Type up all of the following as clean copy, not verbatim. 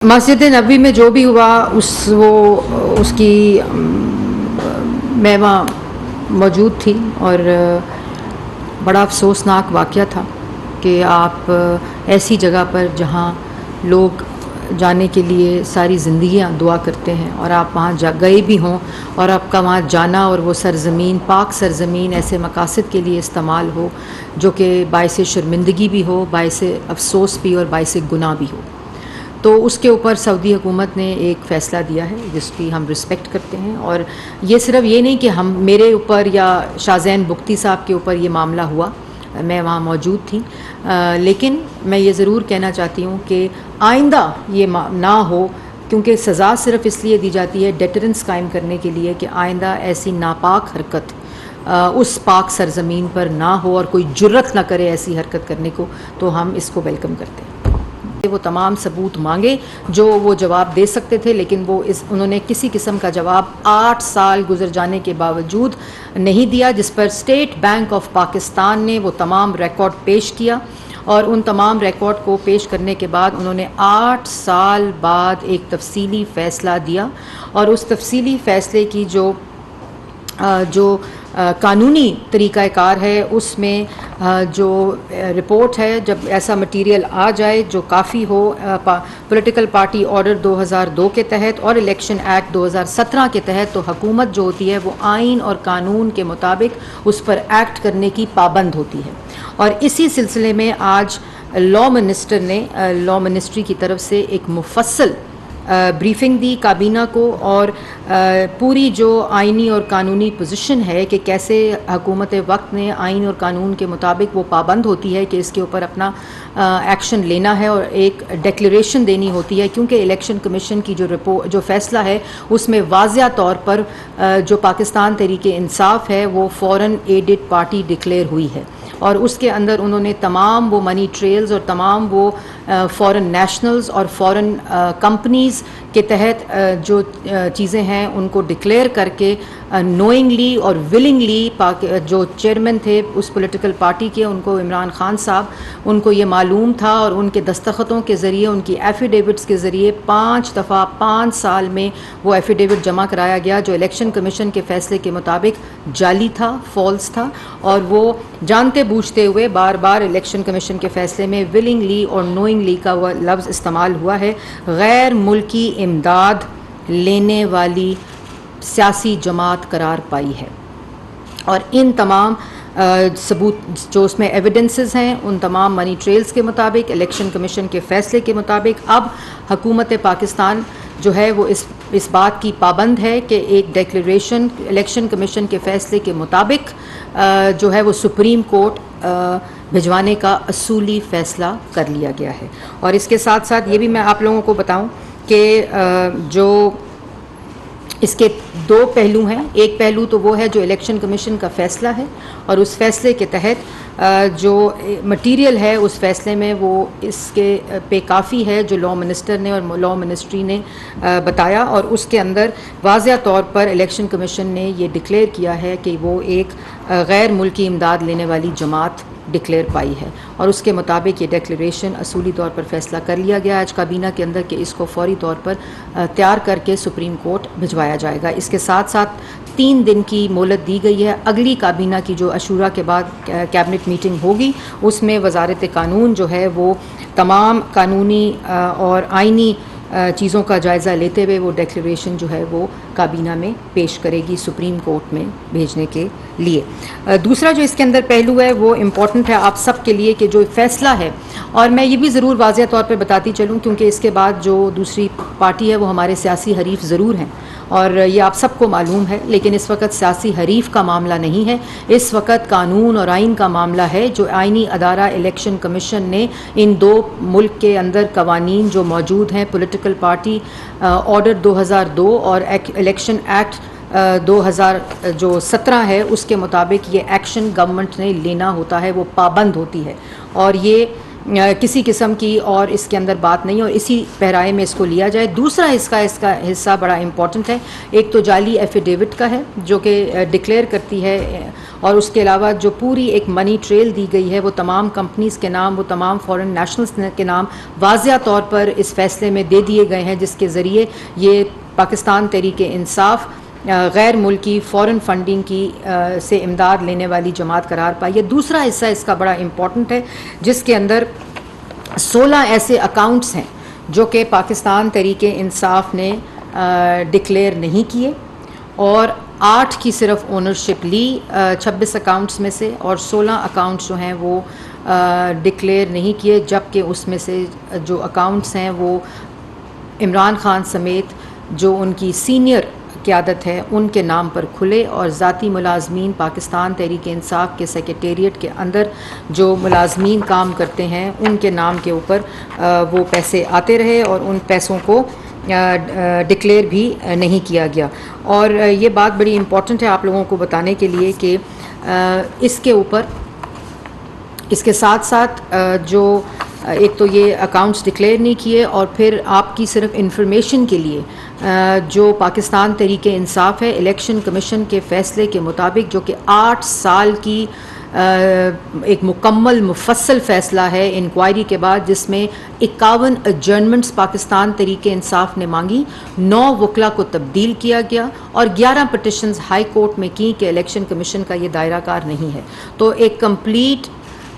मस्जिद नबी में जो भी हुआ उसकी मैं वहाँ मौजूद थी और बड़ा अफसोसनाक वाक़या था कि आप ऐसी जगह पर जहाँ लोग जाने के लिए सारी ज़िंदगियाँ दुआ करते हैं और आप वहाँ गए भी हों और आपका वहाँ जाना और वो सरज़मीन पाक सरज़मीन ऐसे मकासद के लिए इस्तेमाल हो जो कि बाइस शर्मिंदगी भी हो, बाइस अफसोस भी और बाइस गुनाह भी हो। तो उसके ऊपर सऊदी हुकूमत ने एक फ़ैसला दिया है जिसकी हम रिस्पेक्ट करते हैं। और ये सिर्फ ये नहीं कि हम मेरे ऊपर या शाहज़ैन बुख्ती साहब के ऊपर ये मामला हुआ, मैं वहाँ मौजूद थी, लेकिन मैं ये ज़रूर कहना चाहती हूँ कि आइंदा ये ना हो, क्योंकि सज़ा सिर्फ इसलिए दी जाती है डेटरेंस कायम करने के लिए कि आइंदा ऐसी नापाक हरकत उस पाक सरज़मीन पर ना हो और कोई जुर्रत ना करे ऐसी हरकत करने को। तो हम इसको वेलकम करते हैं। वो तमाम सबूत मांगे जो वो जवाब दे सकते थे, लेकिन उन्होंने किसी किस्म का जवाब 8 साल गुजर जाने के बावजूद नहीं दिया, जिस पर स्टेट बैंक ऑफ पाकिस्तान ने वो तमाम रिकॉर्ड पेश किया। और उन तमाम रिकॉर्ड को पेश करने के बाद उन्होंने 8 साल बाद एक तफसीली फ़ैसला दिया। और उस तफसीली फ़ैसले की जो कानूनी तरीक़ाकार है उसमें जो रिपोर्ट है, जब ऐसा मटीरियल आ जाए जो काफ़ी हो पॉलिटिकल पार्टी ऑर्डर 2002 के तहत और इलेक्शन एक्ट 2017 के तहत, तो हुकूमत जो होती है वो आइन और कानून के मुताबिक उस पर एक्ट करने की पाबंद होती है। और इसी सिलसिले में आज लॉ मिनिस्ट्री की तरफ से एक मुफस्सल ब्रीफिंग दी काबीना को और पूरी जो आइनी और कानूनी पोजीशन है कि कैसे हुकूमत वक्त ने आइन और कानून के मुताबिक वो पाबंद होती है कि इसके ऊपर अपना एक्शन लेना है और एक डिक्लेरेशन देनी होती है, क्योंकि इलेक्शन कमीशन की जो फ़ैसला है उसमें वाज़िया तौर पर जो पाकिस्तान तहरीके इंसाफ है वो फ़ॉरेन एडेड पार्टी डिक्लेयर हुई है। और उसके अंदर उन्होंने तमाम वो मनी ट्रेल्स और तमाम वो फ़ॉरेन नेशनल्स और फ़ॉरेन कंपनीज़ के तहत जो चीज़ें हैं उनको डिक्लेयर करके नोइंगली और विलिंगली जो चेयरमैन थे उस पॉलिटिकल पार्टी के, उनको इमरान खान साहब, उनको ये मालूम था और उनके दस्तखतों के ज़रिए, उनकी एफिडेविट्स के ज़रिए 5 दफ़ा 5 साल में वो एफिडेविट जमा कराया गया जो इलेक्शन कमीशन के फ़ैसले के मुताबिक जाली था, फॉल्स था। और वो जानते बूझते हुए बार बार इलेक्शन कमीशन के फ़ैसले में विलिंगली और नोइंगली का वह लफ्ज़ इस्तेमाल हुआ है। गैर मुल्की इमदाद लेने वाली सियासी जमात करार पाई है। और इन तमाम सबूत जो उसमें एविडेंसेस हैं, उन तमाम मनी ट्रेल्स के मुताबिक, इलेक्शन कमीशन के फ़ैसले के मुताबिक अब हुकूमत पाकिस्तान जो है वो इस बात की पाबंद है कि एक डिक्लेरेशन इलेक्शन कमीशन के फ़ैसले के मुताबिक जो है वो सुप्रीम कोर्ट भिजवाने का असूली फ़ैसला कर लिया गया है। और इसके साथ साथ ये भी मैं आप लोगों को बताऊं कि जो इसके 2 पहलू हैं। एक पहलू तो वो है जो इलेक्शन कमीशन का फ़ैसला है और उस फ़ैसले के तहत जो मटीरियल है उस फ़ैसले में वो इसके पे काफ़ी है जो लॉ मिनिस्टर ने और लॉ मिनिस्ट्री ने बताया। और उसके अंदर वाज़िया तौर पर इलेक्शन कमीशन ने ये डिक्लेयर किया है कि वो एक गैर मुल्की इमदाद लेने वाली जमात डिक्लेयर पाई है। और उसके मुताबिक ये डिक्लेरेशन असूली तौर पर फ़ैसला कर लिया गया आज काबीना के अंदर कि इसको फ़ौरी तौर पर तैयार करके सुप्रीम कोर्ट भिजवाया जाएगा। इसके साथ साथ 3 दिन की मोहलत दी गई है। अगली काबीना की जो अशूरा के बाद कैबिनेट मीटिंग होगी उसमें वज़ारत कानून जो है वो तमाम कानूनी और आइनी चीज़ों का जायज़ा लेते हुए वो डिक्लेरेशन जो है वो काबीना में पेश करेगी सुप्रीम कोर्ट में भेजने के लिए। दूसरा जो इसके अंदर पहलू है वो इम्पॉर्टेंट है आप सब के लिए कि जो फ़ैसला है, और मैं ये भी ज़रूर वाज़िया तौर पर बताती चलूँ क्योंकि इसके बाद जो दूसरी पार्टी है वो हमारे सियासी हरीफ ज़रूर हैं और ये आप सबको मालूम है, लेकिन इस वक्त सियासी हरीफ का मामला नहीं है, इस वक्त कानून और आइन का मामला है। जो आइनी अदारा इलेक्शन कमीशन ने इन 2 मुल्क के अंदर कवानीन जो मौजूद हैं, पॉलिटिकल पार्टी ऑर्डर 2002 और इलेक्शन एक्ट 2017 है, उसके मुताबिक ये एक्शन गवर्नमेंट ने लेना होता है, वो पाबंद होती है। और ये किसी किस्म की और इसके अंदर बात नहीं, और इसी पहराए में इसको लिया जाए। दूसरा इसका हिस्सा बड़ा इम्पॉर्टेंट है। एक तो जाली एफिडेविट का है जो कि डिक्लेयर करती है, और उसके अलावा जो पूरी एक मनी ट्रेल दी गई है वो तमाम कंपनीज़ के नाम, वो तमाम फॉरेन नेशनल्स के नाम वाज़िया तौर पर इस फैसले में दे दिए गए हैं, जिसके ज़रिए ये पाकिस्तान तहरीक इंसाफ गैर मुल्की फ़ॉरेन फंडिंग की से इमदाद लेने वाली जमात करार पाई है। दूसरा हिस्सा इसका बड़ा इम्पॉर्टेंट है, जिसके अंदर 16 ऐसे अकाउंट्स हैं जो कि पाकिस्तान तहरीक इंसाफ ने डिक्लेयर नहीं किए, और 8 की सिर्फ ओनरशिप ली 26 अकाउंट्स में से, और 16 अकाउंट्स जो हैं वो डिक्लेयर नहीं किए, जबकि उसमें से जो अकाउंट्स हैं वो इमरान खान समेत जो उनकी सीनियर क़यादत है उनके नाम पर खुले, और ज़ाती मुलाजमीन पाकिस्तान तहरीक इंसाफ के सेक्रेटेरिएट के अंदर जो मुलाजमीन काम करते हैं उनके नाम के ऊपर वो पैसे आते रहे, और उन पैसों को डिक्लेयर भी नहीं किया गया। और ये बात बड़ी इम्पॉर्टेंट है आप लोगों को बताने के लिए कि इसके ऊपर, इसके साथ साथ जो एक तो ये अकाउंट्स डिक्लेयर नहीं किए, और फिर आपकी सिर्फ इंफॉर्मेशन के लिए जो पाकिस्तान तहरीक इंसाफ है इलेक्शन कमीशन के फ़ैसले के मुताबिक, जो कि 8 साल की एक मुकम्मल मुफस्सल फ़ैसला है इंक्वायरी के बाद, जिसमें 51 एडजर्नमेंट्स पाकिस्तान तहरीक इंसाफ ने मांगी, 9 वकला को तब्दील किया गया, और 11 पटिशन्स हाई कोर्ट में की कि इलेक्शन कमीशन का ये दायरा कार नहीं है। तो एक कंप्लीट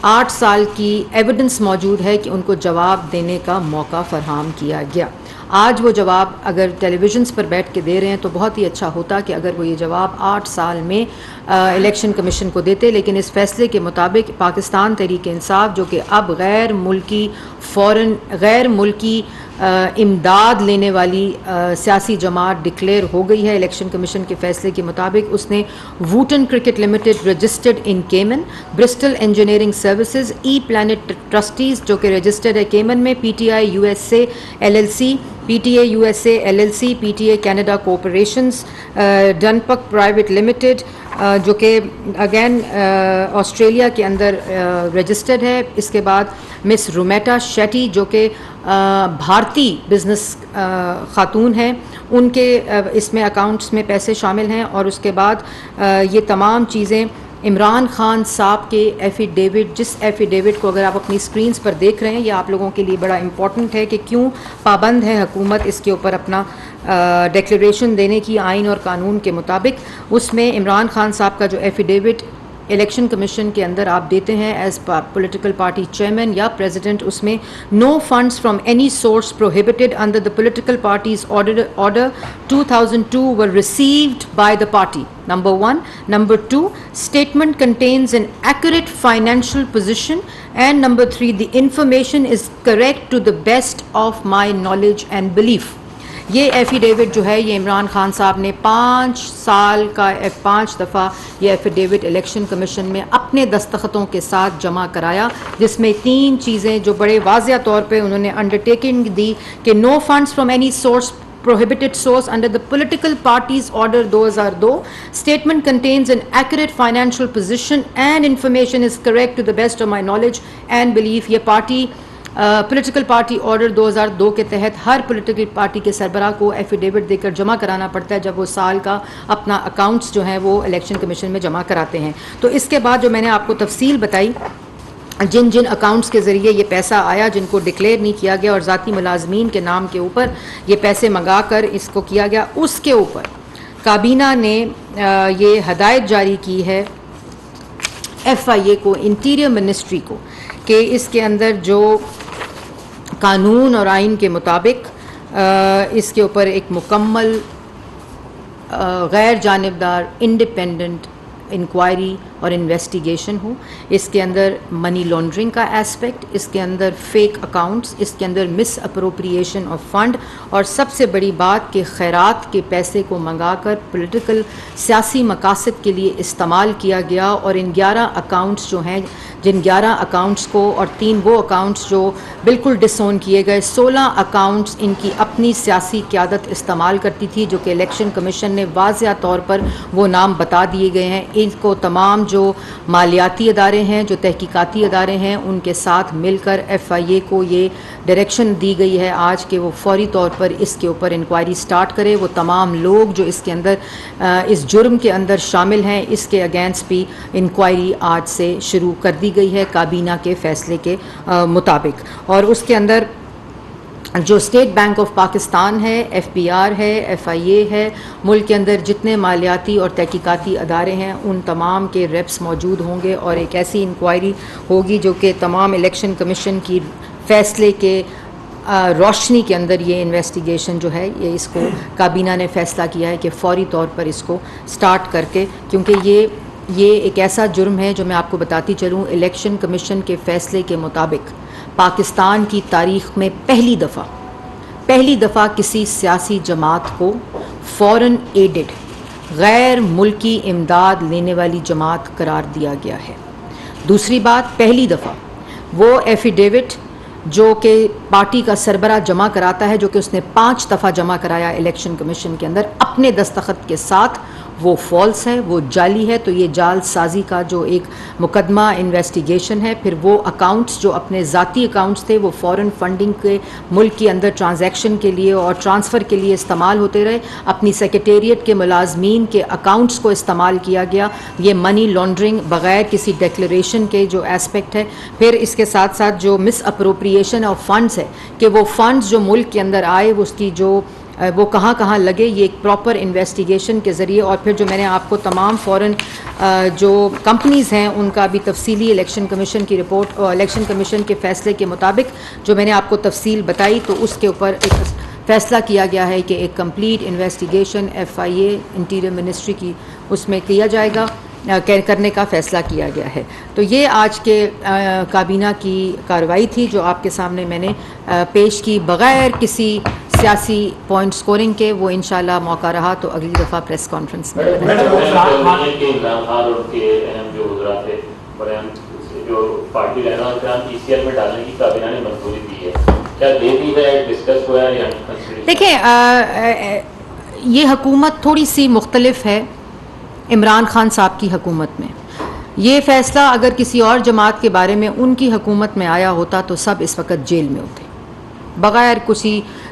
8 साल की एविडेंस मौजूद है कि उनको जवाब देने का मौका फराहम किया गया। आज वो जवाब अगर टेलीविज़न्स पर बैठ के दे रहे हैं तो बहुत ही अच्छा होता कि अगर वो ये जवाब 8 साल में इलेक्शन कमीशन को देते, लेकिन इस फैसले के मुताबिक पाकिस्तान तहरीक इंसाफ जो कि अब गैर मुल्की इमदाद लेने वाली सियासी जमात डिक्लेयर हो गई है इलेक्शन कमीशन के फैसले के मुताबिक, उसने Wootton cricket limited registered in Cayman, Bristol engineering services, E planet trustees जो कि रजिस्टर्ड है केमन में, PTI USA LLC, PTA USA LLC, PTA Canada corporations, डनपक प्राइवेट लिमिटेड जो कि अगेन ऑस्ट्रेलिया के अंदर रजिस्टर्ड है। इसके बाद मिस रुमेटा शेट्टी जो कि भारतीय बिजनेस खातून हैं, उनके इसमें अकाउंट्स में पैसे शामिल हैं। और उसके बाद ये तमाम चीज़ें इमरान खान साहब के एफिडेविट, जिस एफिडेविट को अगर आप अपनी स्क्रीन्स पर देख रहे हैं, ये आप लोगों के लिए बड़ा इम्पॉर्टेंट है कि क्यों पाबंद है हुकूमत इसके ऊपर अपना डिक्लेरेशन देने की आइन और कानून के मुताबिक। उसमें इमरान खान साहब का जो एफिडेविट इलेक्शन कमीशन के अंदर आप देते हैं एज पॉलिटिकल पार्टी चेयरमैन या प्रेसिडेंट, उसमें no funds from any source prohibited under the political parties order 2002 were received by the party, number 1. Number 2, statement contains an accurate financial position, and number 3, the information is correct to the best of my knowledge and belief. ये affidavit जो है ये इमरान खान साहब ने 5 साल का 5 दफ़ा ये एफिडेविट इलेक्शन कमीशन में अपने दस्तखतों के साथ जमा कराया, जिसमें 3 चीज़ें जो बड़े वाज़िया तौर पे उन्होंने अंडरटेकिंग दी कि no funds from any source prohibited source under the political parties order 2002, statement contains an accurate financial position and information is correct to the best of my knowledge and belief। ये party political party order 2002 के तहत हर political party के सरबराह को affidavit देकर जमा कराना पड़ता है जब वो साल का अपना अकाउंट्स जो है वो इलेक्शन कमीशन में जमा कराते हैं। तो इसके बाद जो मैंने आपको तफसील बताई जिन जिन अकाउंट्स के ज़रिए ये पैसा आया जिनको डिक्लेयर नहीं किया गया और ज़ाती मुलाजमीन के नाम के ऊपर ये पैसे मंगा कर इसको किया गया, उसके ऊपर काबीना ने ये हदायत जारी की है FIA को, इंटीरियर मिनिस्ट्री को, कि इसके अंदर जो कानून और आइन के मुताबिक इसके ऊपर एक मुकम्मल गैर जानिबदार इंडिपेंडेंट इंक्वायरी और इन्वेस्टिगेशन हो। इसके अंदर मनी लॉन्ड्रिंग का एस्पेक्ट, इसके अंदर फेक अकाउंट्स, इसके अंदर मिस अप्रोप्रिएशन ऑफ फंड, और सबसे बड़ी बात कि खैरात के पैसे को मंगाकर पॉलिटिकल सियासी मकासद के लिए इस्तेमाल किया गया। और इन 11 अकाउंट्स जो हैं, जिन 11 अकाउंट्स को और 3 वो अकाउंट्स जो बिल्कुल डिसोन किए गए, 16 अकाउंट्स इनकी अपनी सियासी क़यादत इस्तेमाल करती थी, जो कि इलेक्शन कमीशन ने वाज़िया तौर पर वो नाम बता दिए गए हैं। इनको तमाम जो मालियाती अदारे हैं, जो तहकीकाती अदारे हैं, उनके साथ मिलकर FIA को ये डायरेक्शन दी गई है आज कि वो फौरी तौर पर इसके ऊपर इंक्वायरी स्टार्ट करे। वो तमाम लोग जो इसके अंदर इस जुर्म के अंदर शामिल हैं, इसके अगेंस्ट भी इंक्वायरी आज से शुरू कर दी गई है काबीना के फ़ैसले के मुताबिक। और उसके अंदर जो स्टेट बैंक ऑफ पाकिस्तान है, FBR है, FIA है, मुल्क के अंदर जितने मालियाती और तहकीकाती अदारे हैं उन तमाम के रेप्स मौजूद होंगे और एक ऐसी इंक्वायरी होगी जो कि तमाम इलेक्शन कमीशन की फ़ैसले के रोशनी के अंदर ये इन्वेस्टिगेशन जो है ये इसको काबीना ने फ़ैसला किया है कि फ़ौरी तौर पर इसको स्टार्ट करके, क्योंकि ये एक ऐसा जुर्म है जो मैं आपको बताती चलूँ, इलेक्शन कमीशन के फ़ैसले के मुताबिक पाकिस्तान की तारीख़ में पहली दफ़ा किसी सियासी जमात को फ़ॉरेन एडेड गैर मुल्की इमदाद लेने वाली जमात करार दिया गया है। दूसरी बात, पहली दफ़ा वो एफिडेविट जो कि पार्टी का सरबरा जमा कराता है, जो कि उसने 5 दफ़ा जमा कराया इलेक्शन कमीशन के अंदर अपने दस्तखत के साथ, वो फॉल्स है, वो जाली है। तो ये जाल साजी का जो एक मुकदमा इन्वेस्टिगेशन है। फिर वो अकाउंट्स जो अपने ज़ाती अकाउंट्स थे वो फ़ॉरेन फंडिंग के मुल्क के अंदर ट्रांजैक्शन के लिए और ट्रांसफ़र के लिए इस्तेमाल होते रहे, अपनी सेक्रेटेरिएट के मुलाजमीन के अकाउंट्स को इस्तेमाल किया गया। ये मनी लॉन्ड्रिंग बग़ैर किसी डिक्लेरेशन के जो एस्पेक्ट है। फिर इसके साथ साथ जो मिस अप्रोप्रिएशन ऑफ फंड्स है कि वो फंड्स जो मुल्क के अंदर आए वो उसकी जो वो कहाँ कहाँ लगे, ये एक प्रॉपर इन्वेस्टिगेशन के ज़रिए। और फिर जो मैंने आपको तमाम फ़ॉरेन जो कंपनीज़ हैं उनका भी तफसीली इलेक्शन कमीशन की रिपोर्ट और इलेक्शन कमीशन के फ़ैसले के मुताबिक जो मैंने आपको तफसील बताई, तो उसके ऊपर एक फ़ैसला किया गया है कि एक complete investigation FIA interior ministry की उसमें किया जाएगा, करने का फ़ैसला किया गया है। तो ये आज के काबीना की कार्रवाई थी जो आपके सामने मैंने पेश की बग़ैर किसी सियासी पॉइंट स्कोरिंग के। वो इंशाल्लाह मौका रहा तो अगली दफ़ा प्रेस कॉन्फ्रेंस में जो पार्टी रहना ECL में डालने की काबीना ने मंजूरी दी है, क्या दे दी है, डिस्कस हुआ है या नहीं? देखिए, ये हुकूमत थोड़ी सी मुख्तलिफ है इमरान खान साहब की हुकूमत में। ये फ़ैसला अगर किसी और जमात के बारे में उनकी हुकूमत में आया होता तो सब इस वक्त जेल में होते बग़ैर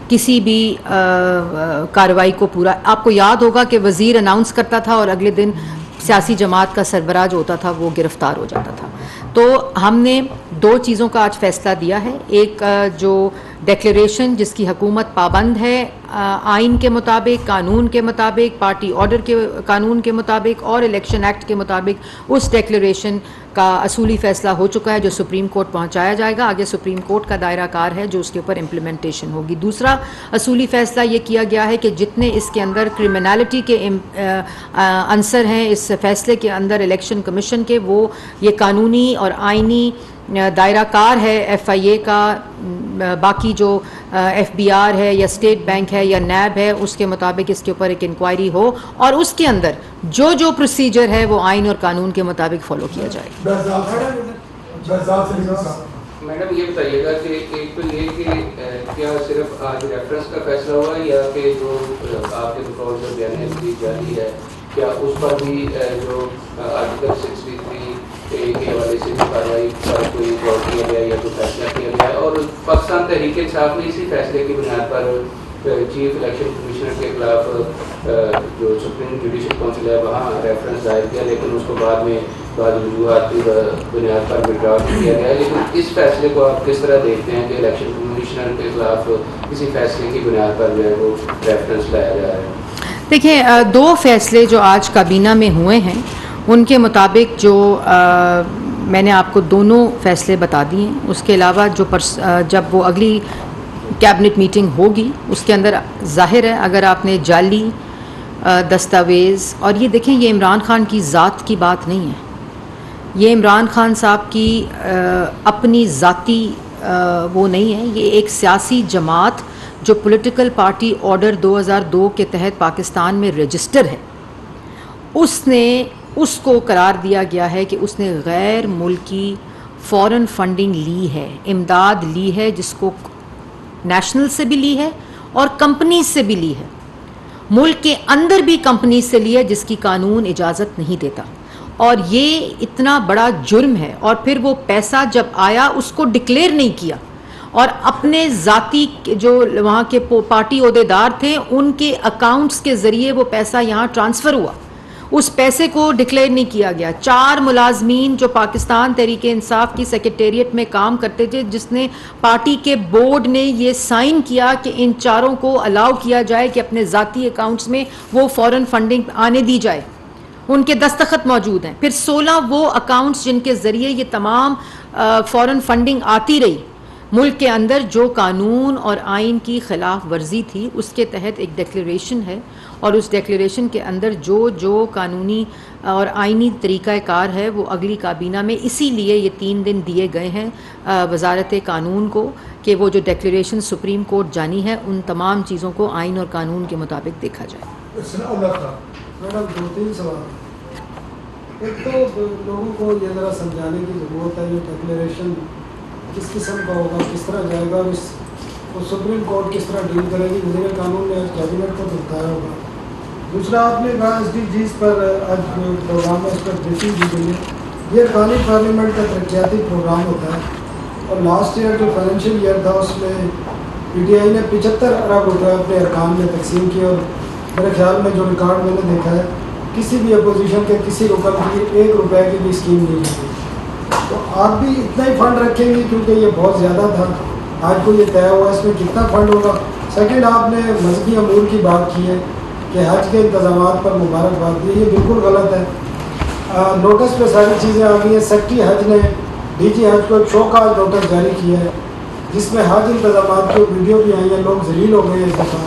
किसी भी कार्रवाई को पूरा। आपको याद होगा कि वज़ीर अनाउंस करता था और अगले दिन सियासी जमात का सरबराह जो होता था वो गिरफ़्तार हो जाता था। तो हमने 2 चीज़ों का आज फ़ैसला दिया है। एक जो डिक्लेरेशन जिसकी हुकूमत पाबंद है आइन के मुताबिक, कानून के मुताबिक, पार्टी ऑर्डर के कानून के मुताबिक और इलेक्शन एक्ट के मुताबिक, उस डिक्लेरेशन का असूली फ़ैसला हो चुका है जो सुप्रीम कोर्ट पहुंचाया जाएगा। आगे सुप्रीम कोर्ट का दायरा कार है जो उसके ऊपर इम्प्लीमेंटेशन होगी। दूसरा असूली फ़ैसला ये किया गया है कि जितने इसके अंदर क्रिमिनलिटी के अंसर हैं इस फ़ैसले के अंदर इलेक्शन कमीशन के, वो ये कानूनी और आइनी दायरा कार है FIA का। बाकी जो FBR है या स्टेट बैंक है या NAB है उसके मुताबिक इसके ऊपर एक इंक्वायरी हो और उसके अंदर जो प्रोसीजर है वो आइन और कानून के मुताबिक फॉलो किया जाए। मैडम ये बताइएगा कि एक तो ये कि क्या सिर्फ आज रेफरेंस का फैसला हुआ या कि जो आपके बतौर जो बयान जारी है क्या उस पर भी जो आर्टिकल 63 के हवाले से जो कार्रवाई पर कोई गौर किया गया या जो फैसला किया गया, और पाकिस्तान तहरीक इंसाफ ने इसी फैसले की बुनियाद पर चीफ इलेक्शन कमिश्नर के खिलाफ जो सुप्रीम जुडिशल काउंसिल है वहाँ रेफरेंस दायर किया, लेकिन उसको बाद में बाद वजूहात की बुनियाद पर विड्रॉ किया गया। लेकिन इस फैसले को आप किस तरह देखते हैं कि इलेक्शन कमिश्नर के खिलाफ किसी फैसले की बुनियाद पर जो है वो रेफरेंस लाया जा रहा है? देखिए, 2 फैसले जो आज काबीना में हुए हैं उनके मुताबिक जो मैंने आपको दोनों फ़ैसले बता दिए हैं। उसके अलावा जो जब वो अगली कैबिनेट मीटिंग होगी उसके अंदर ज़ाहिर है अगर आपने जाली दस्तावेज़, और ये देखें ये इमरान खान की ज़ात की बात नहीं है, ये इमरान खान साहब की अपनी ज़ाती वो नहीं है, ये एक सियासी जमात जो पॉलिटिकल पार्टी ऑर्डर 2002 के तहत पाकिस्तान में रजिस्टर है, उसको करार दिया गया है कि उसने गैर मुल्की फ़ॉरेन फंडिंग ली है, इमदाद ली है, जिसको नेशनल से भी ली है और कंपनी से भी ली है, मुल्क के अंदर भी कंपनी से ली है जिसकी कानून इजाज़त नहीं देता। और ये इतना बड़ा जुर्म है। और फिर वो पैसा जब आया उसको डिक्लेयर नहीं किया और अपने ज़ाती जो वहाँ के पार्टी ओहदेदार थे उनके अकाउंट्स के ज़रिए वो पैसा यहाँ ट्रांसफ़र हुआ, उस पैसे को डिक्लेयर नहीं किया गया। 4 मुलाजमीन जो पाकिस्तान तहरीक इंसाफ की सेक्रेटेरिएट में काम करते थे, जिसने पार्टी के बोर्ड ने ये साइन किया कि इन चारों को अलाउ किया जाए कि अपने ज़ाती अकाउंट्स में वो फॉरेन फंडिंग आने दी जाए, उनके दस्तखत मौजूद हैं। फिर 16 वो अकाउंट्स जिनके ज़रिए ये तमाम फॉरेन फंडिंग आती रही मुल्क के अंदर, जो कानून और आइन की खिलाफ वर्जी थी, उसके तहत एक डिक्लेरेशन है और उस डिक्लेरेशन के अंदर जो कानूनी और आइनी तरीक़ाकार है वो अगली काबीना में इसीलिए ये 3 दिन दिए गए हैं वजारत कानून को कि वो जो डिक्लेरेशन सुप्रीम कोर्ट जानी है उन तमाम चीज़ों को आइन और कानून के मुताबिक देखा जाए। मैडम 2-3 सवाल। एक तो लोगों को ये ज़रा समझाने की ज़रूरत है ये डिक्लेरेशन किस किस्म का होगा, किस तरह जाएगा और इसको सुप्रीम कोर्ट किस तरह डील करेगी। वज़ीर कानून ने आज कैबिनेट को बताया होगा। दूसरा, आपने कहा SDGs पर आज प्रोग्राम में इस पर ब्रीफिंग दी गई है। ये अरकानी पार्लियामेंट का तरक्याती प्रोग्राम होता है और लास्ट ईयर जो फाइनेंशियल ईयर था उसमें PTI ने 75 अरब रुपये अपने अरकान में तकसीम किए और मेरे ख्याल में जो रिकॉर्ड मैंने देखा है किसी भी अपोजिशन के किसी रुकन की 1 रुपये की भी स्कीम नहीं लगी। तो आप भी इतना ही फंड रखेंगे क्योंकि ये बहुत ज़्यादा था, आज को ये तय हुआ इसमें कितना फ़ंड होगा। सेकंड, आपने मजहबी अमूर की बात की है कि हज के इंतजामात पर मुबारकबाद दी, ये बिल्कुल गलत है। नोटिस पे सारी चीज़ें आ गई हैं। सेक्रेटरी हज ने DG हज को एक शोकाज नोटिस जारी किया है जिसमें हज इंतजामात की वीडियो भी आई है। लोग जलील हो गए इस दफ़ा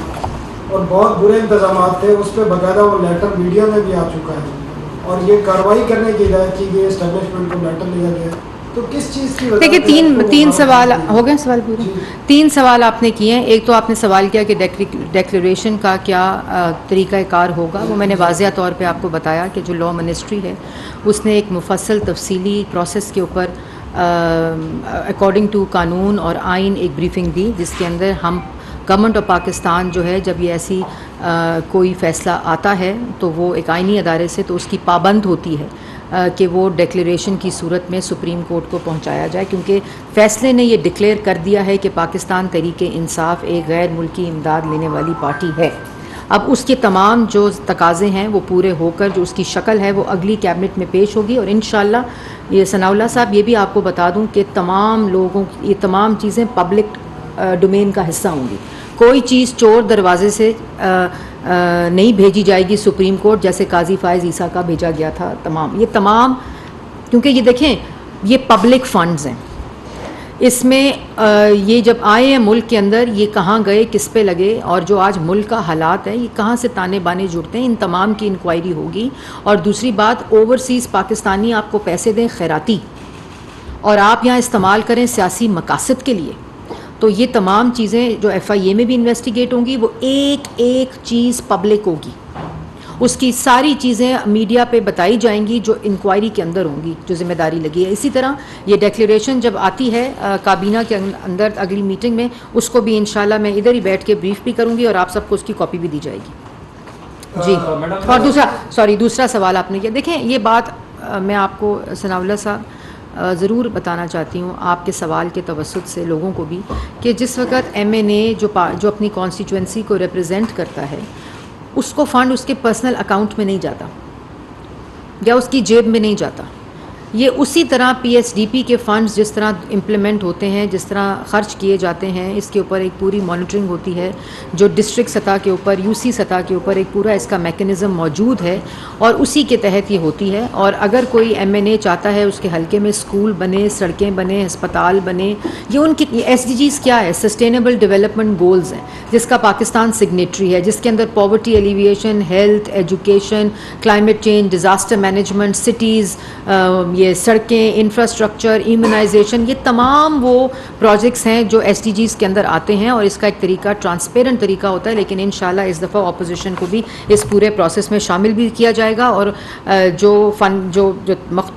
और बहुत बुरे इंतजामात थे, उस पर बाकायदा वो लेटर मीडिया में भी आ चुका है और ये कार्रवाई करने की हिदायत की गई, एस्टेब्लिशमेंट को लेटर लिया गया। तो किस चीज़ की देखिए, तीन सवाल हो गए। सवाल पूरे 3 सवाल आपने किए हैं। एक तो आपने सवाल किया कि डिक्लेरेशन का क्या तरीक़ाकार होगा, वो मैंने वाज़िया तौर पे आपको बताया कि जो लॉ मिनिस्ट्री है उसने एक मुफस्सल तफसीली प्रोसेस के ऊपर अकॉर्डिंग टू कानून और आइन एक ब्रीफिंग दी, जिसके अंदर हम गवर्नमेंट ऑफ पाकिस्तान जो है जब ये ऐसी कोई फ़ैसला आता है तो वो एक आइनी अदारे से तो उसकी पाबंद होती है कि वो डिक्लेरेशन की सूरत में सुप्रीम कोर्ट को पहुंचाया जाए, क्योंकि फ़ैसले ने ये डिक्लेयर कर दिया है कि पाकिस्तान तहरीक इंसाफ एक गैर मुल्की इमदाद लेने वाली पार्टी है। अब उसके तमाम जो तकाज़े हैं वो पूरे होकर जो उसकी शक्ल है वो अगली कैबिनेट में पेश होगी और इंशाअल्लाह ये सनाउल्लाह साहब ये भी आपको बता दूं कि तमाम लोगों ये तमाम चीज़ें पब्लिक डोमेन का हिस्सा होंगी। कोई चीज़ चोर दरवाजे से नहीं भेजी जाएगी सुप्रीम कोर्ट, जैसे काजी फायज़ ईसा का भेजा गया था। ये तमाम क्योंकि ये देखें ये पब्लिक फंड्स हैं, इसमें ये जब आए हैं मुल्क के अंदर ये कहाँ गए, किस पे लगे, और जो आज मुल्क का हालात है ये कहाँ से ताने बाने जुड़ते हैं, इन तमाम की इंक्वायरी होगी। और दूसरी बात, ओवरसीज़ पाकिस्तानी आपको पैसे दें खैराती और आप यहाँ इस्तेमाल करें सियासी मकासद के लिए, तो ये तमाम चीज़ें जो FIA में भी इन्वेस्टिगेट होंगी, वो एक एक चीज़ पब्लिक होगी, उसकी सारी चीज़ें मीडिया पे बताई जाएंगी जो इंक्वायरी के अंदर होंगी, जो जिम्मेदारी लगी है। इसी तरह ये डिक्लेरेशन जब आती है काबीना के अंदर अगली मीटिंग में, उसको भी इंशाल्लाह मैं इधर ही बैठ के ब्रीफ भी करूँगी और आप सबको उसकी कॉपी भी दी जाएगी। जी। और दूसरा सवाल आपने किया, देखें ये बात मैं आपको सनाउल्लाह साहब ज़रूर बताना चाहती हूँ आपके सवाल के तवस्सुत से लोगों को भी, कि जिस वक्त MNA जो अपनी कॉन्स्टिट्यूंसी को रिप्रेजेंट करता है उसको फ़ंड उसके पर्सनल अकाउंट में नहीं जाता या उसकी जेब में नहीं जाता। ये उसी तरह PSDP के फ़ंड्स जिस तरह इम्प्लीमेंट होते हैं, जिस तरह ख़र्च किए जाते हैं, इसके ऊपर एक पूरी मॉनिटरिंग होती है जो डिस्ट्रिक्ट सतह के ऊपर, UC सतह के ऊपर एक पूरा इसका मैकेनिज़्म मौजूद है और उसी के तहत ये होती है। और अगर कोई MNA चाहता है उसके हलके में स्कूल बने, सड़कें बने, अस्पताल बने, ये उनकी SDGs क्या है, सस्टेनेबल डेवलपमेंट गोल्स हैं, जिसका पाकिस्तान सिग्नेटरी है, जिसके अंदर poverty alleviation, health, education, climate change, disaster management, cities, ये सड़कें, इंफ्रास्ट्रक्चर, इम्यूनाइजेशन, ये तमाम वो प्रोजेक्ट्स हैं जो SDGs के अंदर आते हैं और इसका एक तरीका ट्रांसपेरेंट तरीका होता है। लेकिन इंशाल्लाह इस दफ़ा ऑपोजिशन को भी इस पूरे प्रोसेस में शामिल भी किया जाएगा और जो फंड जो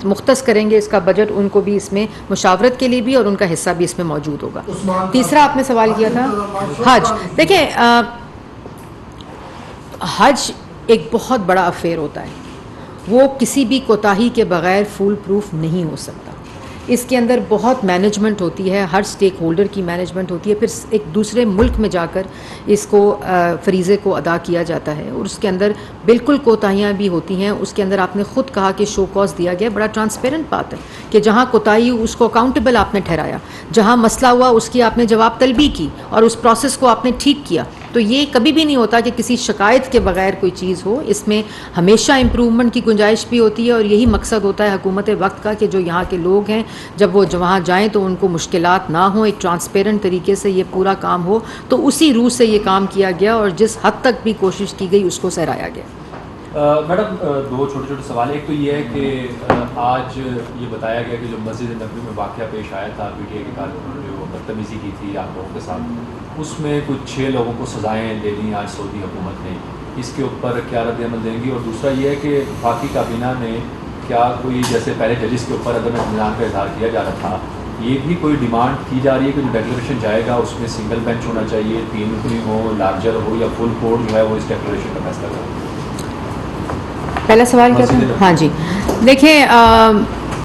मुख्तस करेंगे इसका बजट, उनको भी इसमें मुशावरत के लिए भी और उनका हिस्सा भी इसमें मौजूद होगा। तीसरा आपने सवाल किया था हज। देखिए हज एक बहुत बड़ा अफेयर होता है वो किसी भी कोताही के बगैर फूल प्रूफ नहीं हो सकता। इसके अंदर बहुत मैनेजमेंट होती है, हर स्टेक होल्डर की मैनेजमेंट होती है, फिर एक दूसरे मुल्क में जाकर इसको फरीज़े को अदा किया जाता है और उसके अंदर बिल्कुल कोताहियाँ भी होती हैं। उसके अंदर आपने ख़ुद कहा कि शो कॉज दिया गया, बड़ा ट्रांसपेरेंट बात है कि जहाँ कोताही उसको अकाउंटेबल आपने ठहराया, जहाँ मसला हुआ उसकी आपने जवाब तलबी की और उस प्रोसेस को आपने ठीक किया। तो ये कभी भी नहीं होता कि किसी शिकायत के बगैर कोई चीज़ हो, इसमें हमेशा इम्प्रूवमेंट की गुंजाइश भी होती है और यही मकसद होता है हुकूमत वक्त का कि जो यहाँ के लोग हैं जब वो वहाँ जाएँ तो उनको मुश्किलात ना हो, एक ट्रांसपेरेंट तरीके से ये पूरा काम हो। तो उसी रूह से ये काम किया गया और जिस हद तक भी कोशिश की गई उसको सहराया गया। मैडम, दो छोटे छोटे सवाल। एक तो ये है कि आज ये बताया गया कि जो मस्जिद नबवी में वाक़या पेश आया था, पीटीआई के कारकुनों ने जो बदतमीज़ी की थी आप लोगों के साथ, उसमें कुछ 6 लोगों को सज़ाएँ दे दी आज सऊदी हुकूमत ने, इसके ऊपर क्या रद्द-ए-अमल देंगी? और दूसरा ये है कि वफाकी काबीना ने क्या कोई, जैसे पहले जजिस के ऊपर अदम इत्मीनान का इज़हार किया जा रहा था, ये भी कोई डिमांड की जा रही है कि जो डिक्लेरेशन जाएगा उसमें सिंगल बेंच होना चाहिए, 3 रुकनी हो, लार्जर हो, या फुल कोर्ट जो है वो इस डिक्लेरेशन का फैसला करे? पहला सवाल क्या था? हाँ जी, देखिए